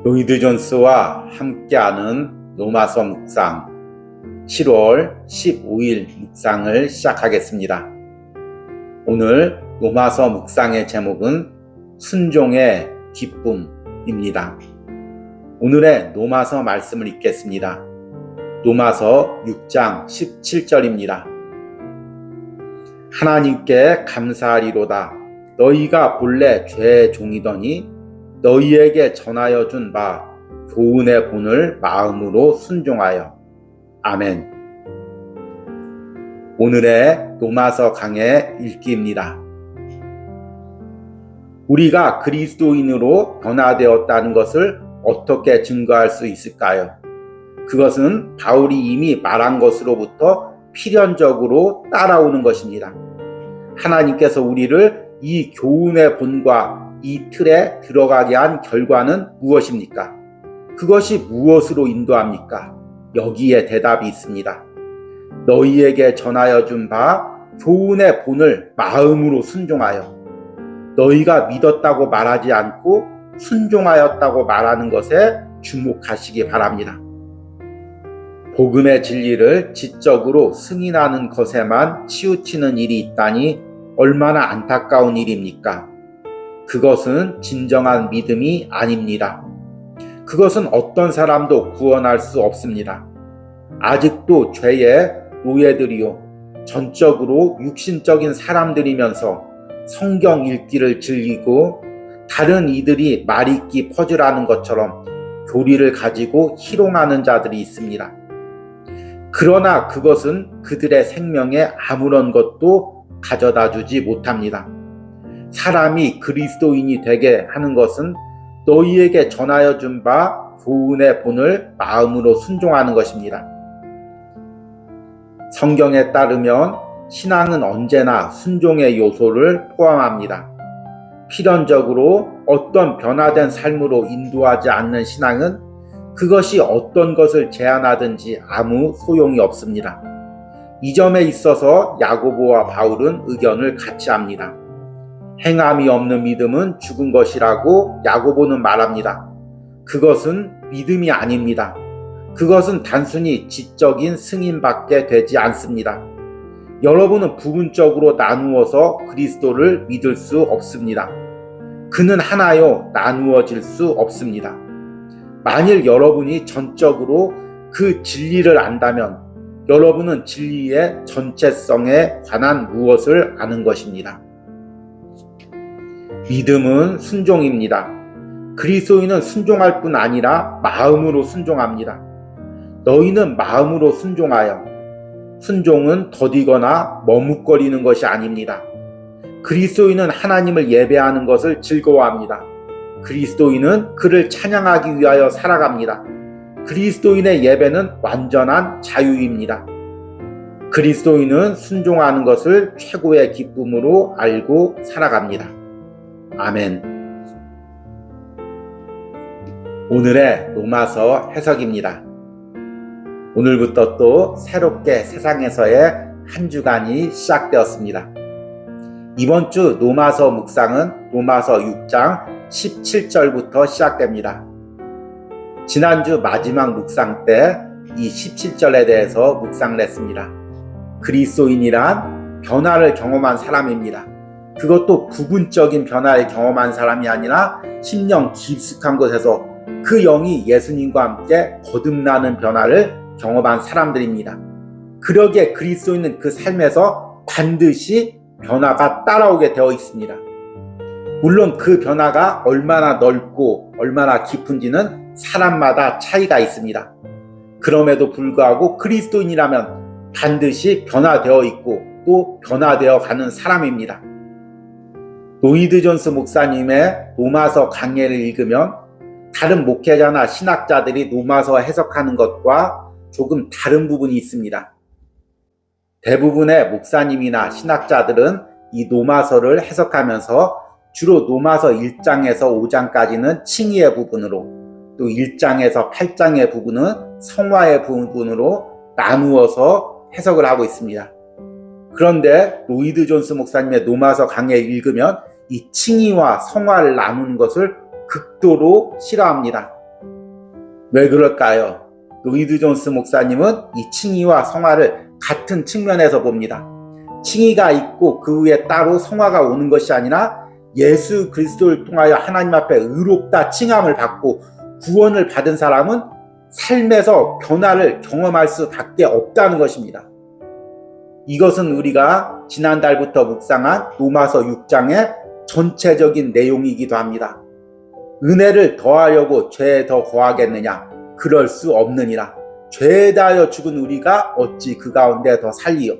로이드 존스와 함께하는 로마서 묵상 7월 15일 묵상을 시작하겠습니다. 오늘 로마서 묵상의 제목은 순종의 기쁨입니다. 오늘의 로마서 말씀을 읽겠습니다. 로마서 6장 17절입니다. 하나님께 감사하리로다. 너희가 본래 죄의 종이더니 너희에게 전하여 준 바 교훈의 본을 마음으로 순종하여. 아멘. 오늘의 로마서 강의 읽기입니다. 우리가 그리스도인으로 변화되었다는 것을 어떻게 증거할 수 있을까요? 그것은 바울이 이미 말한 것으로부터 필연적으로 따라오는 것입니다. 하나님께서 우리를 이 교훈의 본과 이 틀에 들어가게 한 결과는 무엇입니까? 그것이 무엇으로 인도합니까? 여기에 대답이 있습니다. 너희에게 전하여 준 바 교훈의 본을 마음으로 순종하여. 너희가 믿었다고 말하지 않고 순종하였다고 말하는 것에 주목하시기 바랍니다. 복음의 진리를 지적으로 승인하는 것에만 치우치는 일이 있다니 얼마나 안타까운 일입니까? 그것은 진정한 믿음이 아닙니다. 그것은 어떤 사람도 구원할 수 없습니다. 아직도 죄의 노예들이요, 전적으로 육신적인 사람들이면서 성경 읽기를 즐기고 다른 이들이 말 읽기 퍼즐하는 것처럼 교리를 가지고 희롱하는 자들이 있습니다. 그러나 그것은 그들의 생명에 아무런 것도 가져다 주지 못합니다. 사람이 그리스도인이 되게 하는 것은 너희에게 전하여 준 바 교훈의 본을 마음으로 순종하는 것입니다. 성경에 따르면 신앙은 언제나 순종의 요소를 포함합니다. 필연적으로 어떤 변화된 삶으로 인도하지 않는 신앙은 그것이 어떤 것을 제안하든지 아무 소용이 없습니다. 이 점에 있어서 야고보와 바울은 의견을 같이 합니다. 행함이 없는 믿음은 죽은 것이라고 야고보는 말합니다. 그것은 믿음이 아닙니다. 그것은 단순히 지적인 승인밖에 되지 않습니다. 여러분은 부분적으로 나누어서 그리스도를 믿을 수 없습니다. 그는 하나요 나누어질 수 없습니다. 만일 여러분이 전적으로 그 진리를 안다면 여러분은 진리의 전체성에 관한 무엇을 아는 것입니다. 믿음은 순종입니다. 그리스도인은 순종할 뿐 아니라 마음으로 순종합니다. 너희는 마음으로 순종하여. 순종은 더디거나 머뭇거리는 것이 아닙니다. 그리스도인은 하나님을 예배하는 것을 즐거워합니다. 그리스도인은 그를 찬양하기 위하여 살아갑니다. 그리스도인의 예배는 완전한 자유입니다. 그리스도인은 순종하는 것을 최고의 기쁨으로 알고 살아갑니다. 아멘. 오늘의 로마서 해석입니다. 오늘부터 또 새롭게 세상에서의 한 주간이 시작되었습니다. 이번 주 로마서 묵상은 로마서 6장 17절부터 시작됩니다. 지난주 마지막 묵상 때 이 17절에 대해서 묵상을 했습니다. 그리스도인이란 변화를 경험한 사람입니다. 그것도 부분적인 변화를 경험한 사람이 아니라 심령 깊숙한 곳에서 그 영이 예수님과 함께 거듭나는 변화를 경험한 사람들입니다. 그러기에 그리스도인은 그 삶에서 반드시 변화가 따라오게 되어 있습니다. 물론 그 변화가 얼마나 넓고 얼마나 깊은지는 사람마다 차이가 있습니다. 그럼에도 불구하고 그리스도인이라면 반드시 변화되어 있고 또 변화되어 가는 사람입니다. 로이드 존스 목사님의 로마서 강해를 읽으면 다른 목회자나 신학자들이 로마서 해석하는 것과 조금 다른 부분이 있습니다. 대부분의 목사님이나 신학자들은 이 로마서를 해석하면서 주로 로마서 1장에서 5장까지는 칭의의 부분으로, 또 1장에서 8장의 부분은 성화의 부분으로 나누어서 해석을 하고 있습니다. 그런데 로이드 존스 목사님의 로마서 강해를 읽으면 이 칭의와 성화를 나누는 것을 극도로 싫어합니다. 왜 그럴까요? 로이드 존스 목사님은 이 칭의와 성화를 같은 측면에서 봅니다. 칭의가 있고 그 후에 따로 성화가 오는 것이 아니라 예수 그리스도를 통하여 하나님 앞에 의롭다 칭함을 받고 구원을 받은 사람은 삶에서 변화를 경험할 수밖에 없다는 것입니다. 이것은 우리가 지난달부터 묵상한 로마서 6장의 전체적인 내용이기도 합니다. 은혜를 더하려고 죄에 더 거하겠느냐? 그럴 수 없느니라. 죄에 대하여 죽은 우리가 어찌 그 가운데 더 살리요?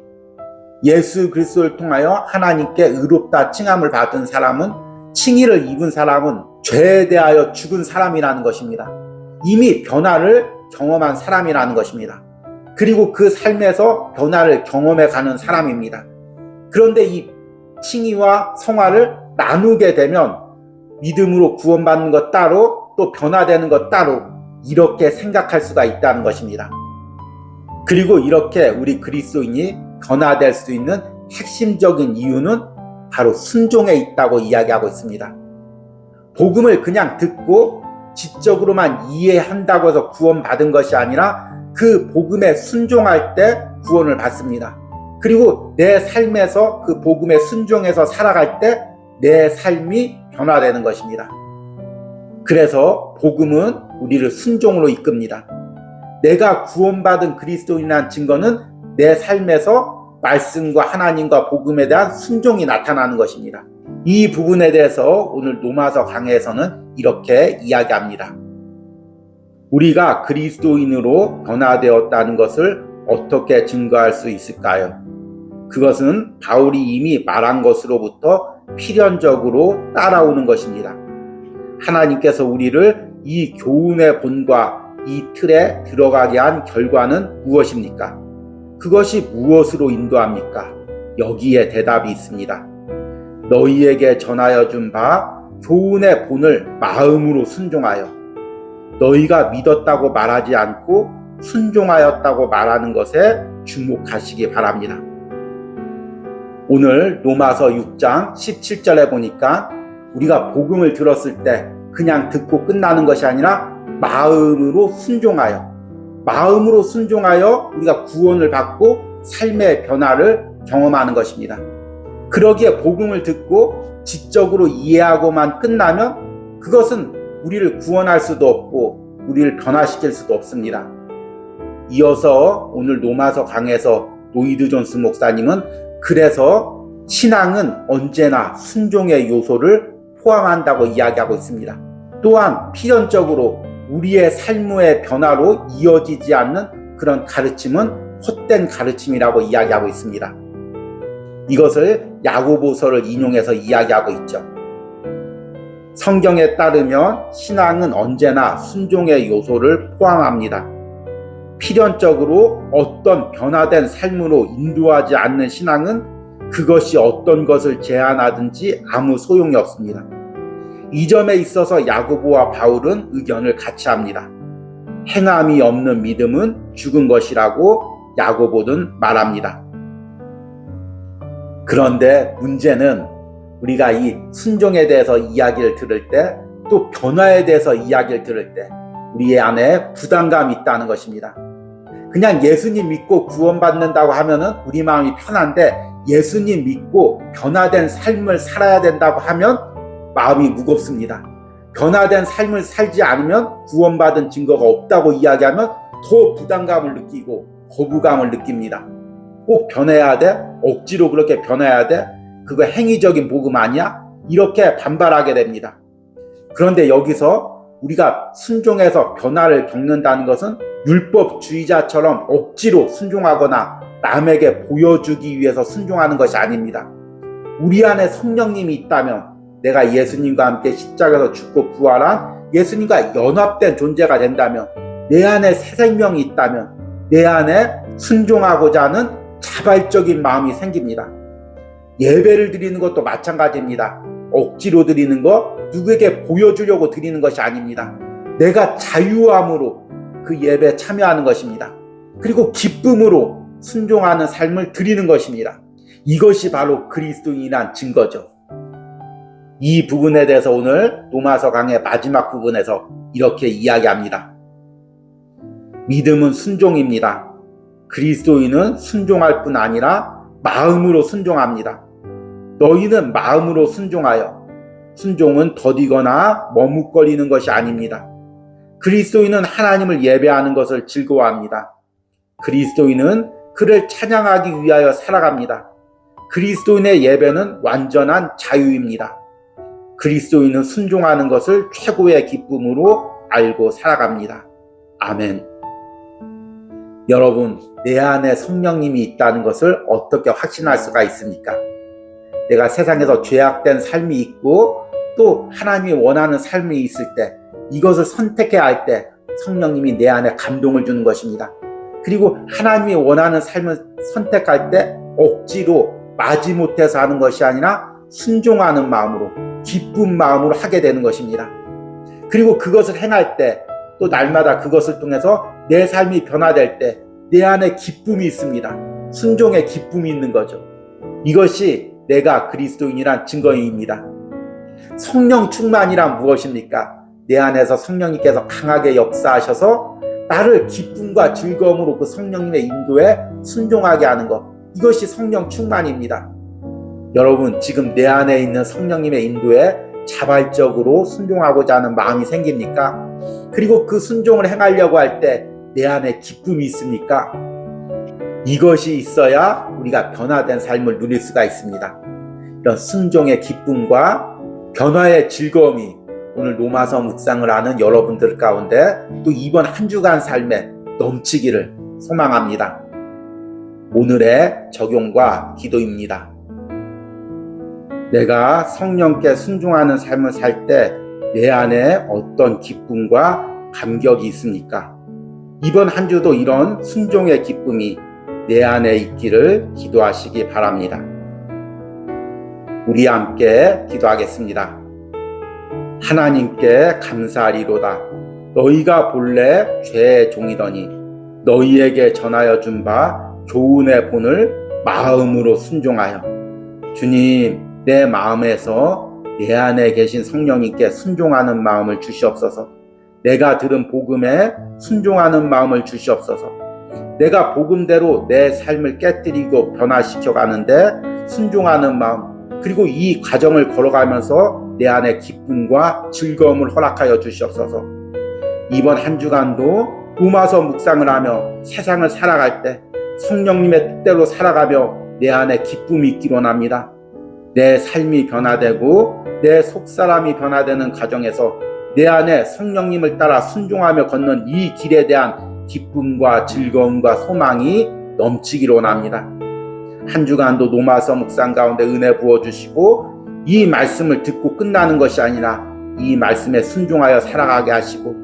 예수 그리스도를 통하여 하나님께 의롭다 칭함을 받은 사람은, 칭의를 입은 사람은 죄에 대하여 죽은 사람이라는 것입니다. 이미 변화를 경험한 사람이라는 것입니다. 그리고 그 삶에서 변화를 경험해 가는 사람입니다. 그런데 이 칭의와 성화를 나누게 되면 믿음으로 구원받는 것 따로, 또 변화되는 것 따로, 이렇게 생각할 수가 있다는 것입니다. 그리고 이렇게 우리 그리스도인이 변화될 수 있는 핵심적인 이유는 바로 순종에 있다고 이야기하고 있습니다. 복음을 그냥 듣고 지적으로만 이해한다고 해서 구원받은 것이 아니라 그 복음에 순종할 때 구원을 받습니다. 그리고 내 삶에서 그 복음에 순종해서 살아갈 때 내 삶이 변화되는 것입니다. 그래서 복음은 우리를 순종으로 이끕니다. 내가 구원받은 그리스도인이라는 증거는 내 삶에서 말씀과 하나님과 복음에 대한 순종이 나타나는 것입니다. 이 부분에 대해서 오늘 로마서 강해에서는 이렇게 이야기합니다. 우리가 그리스도인으로 변화되었다는 것을 어떻게 증거할 수 있을까요? 그것은 바울이 이미 말한 것으로부터 필연적으로 따라오는 것입니다. 하나님께서 우리를 이 교훈의 본과 이 틀에 들어가게 한 결과는 무엇입니까? 그것이 무엇으로 인도합니까? 여기에 대답이 있습니다. 너희에게 전하여 준 바 교훈의 본을 마음으로 순종하여 너희가 믿었다고 말하지 않고 순종하였다고 말하는 것에 주목하시기 바랍니다. 오늘 로마서 6장 17절에 보니까 우리가 복음을 들었을 때 그냥 듣고 끝나는 것이 아니라 마음으로 순종하여 우리가 구원을 받고 삶의 변화를 경험하는 것입니다. 그러기에 복음을 듣고 지적으로 이해하고만 끝나면 그것은 우리를 구원할 수도 없고 우리를 변화시킬 수도 없습니다. 이어서 오늘 로마서 강에서 로이드 존스 목사님은 그래서 신앙은 언제나 순종의 요소를 포함한다고 이야기하고 있습니다. 또한 필연적으로 우리의 삶의 변화로 이어지지 않는 그런 가르침은 헛된 가르침이라고 이야기하고 있습니다. 이것을 야고보서를 인용해서 이야기하고 있죠. 성경에 따르면 신앙은 언제나 순종의 요소를 포함합니다. 필연적으로 어떤 변화된 삶으로 인도하지 않는 신앙은 그것이 어떤 것을 제안하든지 아무 소용이 없습니다. 이 점에 있어서 야고보와 바울은 의견을 같이 합니다. 행함이 없는 믿음은 죽은 것이라고 야고보는 말합니다. 그런데 문제는 우리가 이 순종에 대해서 이야기를 들을 때, 또 변화에 대해서 이야기를 들을 때 우리 안에 부담감이 있다는 것입니다. 그냥 예수님 믿고 구원받는다고 하면은 우리 마음이 편한데, 예수님 믿고 변화된 삶을 살아야 된다고 하면 마음이 무겁습니다. 변화된 삶을 살지 않으면 구원받은 증거가 없다고 이야기하면 더 부담감을 느끼고 거부감을 느낍니다. 꼭 변해야 돼? 억지로 그렇게 변해야 돼? 그거 행위적인 복음 아니야? 이렇게 반발하게 됩니다. 그런데 여기서 우리가 순종해서 변화를 겪는다는 것은 율법주의자처럼 억지로 순종하거나 남에게 보여주기 위해서 순종하는 것이 아닙니다. 우리 안에 성령님이 있다면, 내가 예수님과 함께 십자가에서 죽고 부활한 예수님과 연합된 존재가 된다면, 내 안에 새 생명이 있다면 내 안에 순종하고자 하는 자발적인 마음이 생깁니다. 예배를 드리는 것도 마찬가지입니다. 억지로 드리는 거, 누구에게 보여주려고 드리는 것이 아닙니다. 내가 자유함으로 그 예배에 참여하는 것입니다. 그리고 기쁨으로 순종하는 삶을 드리는 것입니다. 이것이 바로 그리스도인이란 증거죠. 이 부분에 대해서 오늘 로마서 강의 마지막 부분에서 이렇게 이야기합니다. 믿음은 순종입니다. 그리스도인은 순종할 뿐 아니라 마음으로 순종합니다. 너희는 마음으로 순종하여. 순종은 더디거나 머뭇거리는 것이 아닙니다. 그리스도인은 하나님을 예배하는 것을 즐거워합니다. 그리스도인은 그를 찬양하기 위하여 살아갑니다. 그리스도인의 예배는 완전한 자유입니다. 그리스도인은 순종하는 것을 최고의 기쁨으로 알고 살아갑니다. 아멘. 여러분, 내 안에 성령님이 있다는 것을 어떻게 확신할 수가 있습니까? 내가 세상에서 죄악된 삶이 있고 또 하나님이 원하는 삶이 있을 때 이것을 선택해야 할 때 성령님이 내 안에 감동을 주는 것입니다. 그리고 하나님이 원하는 삶을 선택할 때 억지로 마지못해서 하는 것이 아니라 순종하는 마음으로, 기쁜 마음으로 하게 되는 것입니다. 그리고 그것을 행할 때 또 날마다 그것을 통해서 내 삶이 변화될 때 내 안에 기쁨이 있습니다. 순종의 기쁨이 있는 거죠. 이것이 내가 그리스도인이란 증거입니다. 성령 충만이란 무엇입니까? 내 안에서 성령님께서 강하게 역사하셔서 나를 기쁨과 즐거움으로 그 성령님의 인도에 순종하게 하는 것, 이것이 성령 충만입니다. 여러분, 지금 내 안에 있는 성령님의 인도에 자발적으로 순종하고자 하는 마음이 생깁니까? 그리고 그 순종을 행하려고 할 때 내 안에 기쁨이 있습니까? 이것이 있어야 우리가 변화된 삶을 누릴 수가 있습니다. 이런 순종의 기쁨과 변화의 즐거움이 오늘 로마서 묵상을 하는 여러분들 가운데 또 이번 한 주간 삶에 넘치기를 소망합니다. 오늘의 적용과 기도입니다. 내가 성령께 순종하는 삶을 살 때 내 안에 어떤 기쁨과 감격이 있습니까? 이번 한 주도 이런 순종의 기쁨이 내 안에 있기를 기도하시기 바랍니다. 우리 함께 기도하겠습니다. 하나님께 감사하리로다. 너희가 본래 죄의 종이더니 너희에게 전하여 준 바 교훈의 본을 마음으로 순종하여 주님, 내 마음에서 내 안에 계신 성령님께 순종하는 마음을 주시옵소서. 내가 들은 복음에 순종하는 마음을 주시옵소서. 내가 복음대로 내 삶을 깨뜨리고 변화시켜 가는데 순종하는 마음, 그리고 이 과정을 걸어가면서 내 안에 기쁨과 즐거움을 허락하여 주시옵소서. 이번 한 주간도 로마서 묵상을 하며 세상을 살아갈 때 성령님의 뜻대로 살아가며 내 안에 기쁨이 있기로 원합니다. 내 삶이 변화되고 내 속사람이 변화되는 과정에서 내 안에 성령님을 따라 순종하며 걷는 이 길에 대한 기쁨과 즐거움과 소망이 넘치기로 원합니다. 한 주간도 로마서 묵상 가운데 은혜 부어주시고 이 말씀을 듣고 끝나는 것이 아니라 이 말씀에 순종하여 살아가게 하시고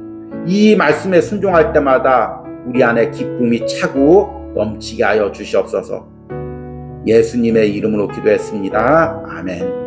이 말씀에 순종할 때마다 우리 안에 기쁨이 차고 넘치게 하여 주시옵소서. 예수님의 이름으로 기도했습니다. 아멘.